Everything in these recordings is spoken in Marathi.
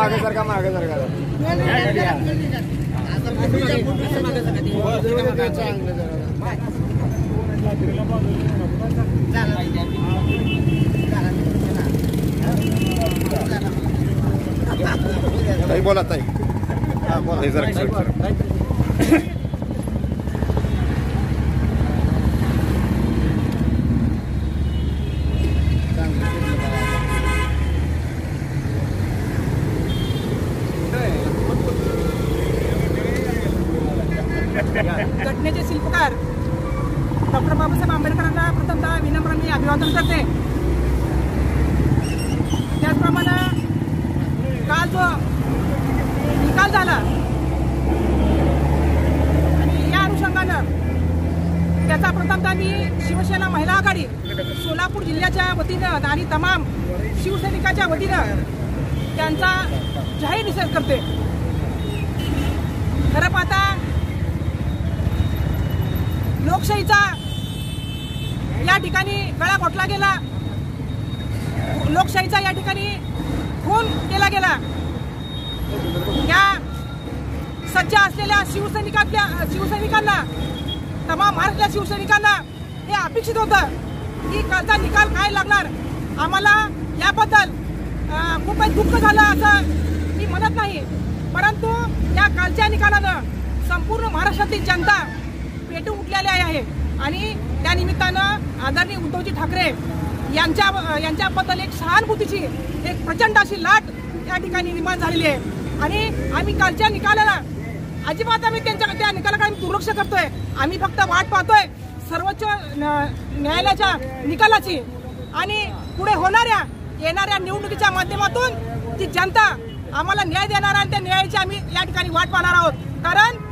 मागे सर का मागे सर का ताई बोला ताई बोला जरा घटनेचे शिल्पकार डॉक्टर बाबासाहेब आंबेडकरांना प्रथमतः विनम्राने अभिवादन करते। त्याचप्रमाणे काल जो निकाल झाला आणि या अनुषंगानं त्याचा प्रथमतः मी शिवसेना महिला आघाडी सोलापूर जिल्ह्याच्या वतीनं आणि तमाम शिवसैनिकांच्या वतीनं त्यांचा जाहीर निषेध करते। खरं पाहता लोकशाहीचा या ठिकाणी गळा घोटला गेला, लोकशाहीचा या ठिकाणी खून केला गेला। या सज्ज असलेल्या शिवसैनिकांना तमाम महाराष्ट्रातल्या शिवसैनिकांना हे अपेक्षित होतं की कालचा निकाल काय लागणार। आम्हाला याबद्दल खूप दुःख झालं असं मी म्हणत नाही, परंतु या कालच्या निकालानं संपूर्ण महाराष्ट्रातील जनता पेटून उठलेली आहे आणि त्या निमित्तानं आदरणीय उद्धवजी ठाकरे यांच्याबद्दल एक सहानुभूतीची एक प्रचंड अशी लाट या ठिकाणी निर्माण झालेली आहे। आणि आम्ही कालच्या निकालाला अजिबात आम्ही त्या निकालाकडे दुर्लक्ष करतोय। आम्ही फक्त वाट पाहतोय सर्वोच्च न्यायालयाच्या निकालाची आणि पुढे येणाऱ्या निवडणुकीच्या माध्यमातून ती जनता आम्हाला न्याय देणार आणि त्या न्यायाची आम्ही या ठिकाणी वाट पाहणार आहोत। कारण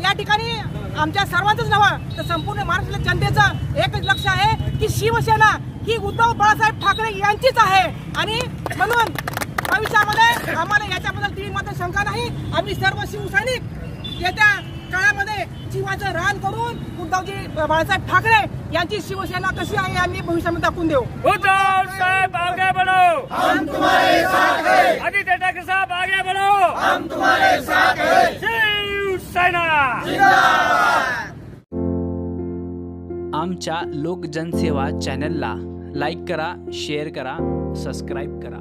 या ठिकाणी आमच्या सर्वांचंच नव्हे तर संपूर्ण महाराष्ट्राच्या जनतेचं एकच लक्ष आहे की शिवसेना ही उद्धव बाळासाहेब ठाकरे यांचीच आहे आणि म्हणून भविष्यामध्ये आम्हाला याच्याबद्दल ती मात्र शंका नाही। आम्ही सर्व शिवसैनिक येत्या काळामध्ये जीवाचं रान करून उद्धवजी बाळासाहेब ठाकरे यांची शिवसेना कशी आहे यांनी भविष्यामध्ये दाखवून देऊ। उद्धव साहेब आगे बढ़ो, हम तुम्हारे साथ हैं। आदित्य ठाकरे साहब आगे बढ़ो, हम तुम्हारे साथ हैं। शिवसेना जिंदाबाद। आमच्या लोक जनसेवा चॅनलला लाईक करा, शेअर करा, सबस्क्राईब करा।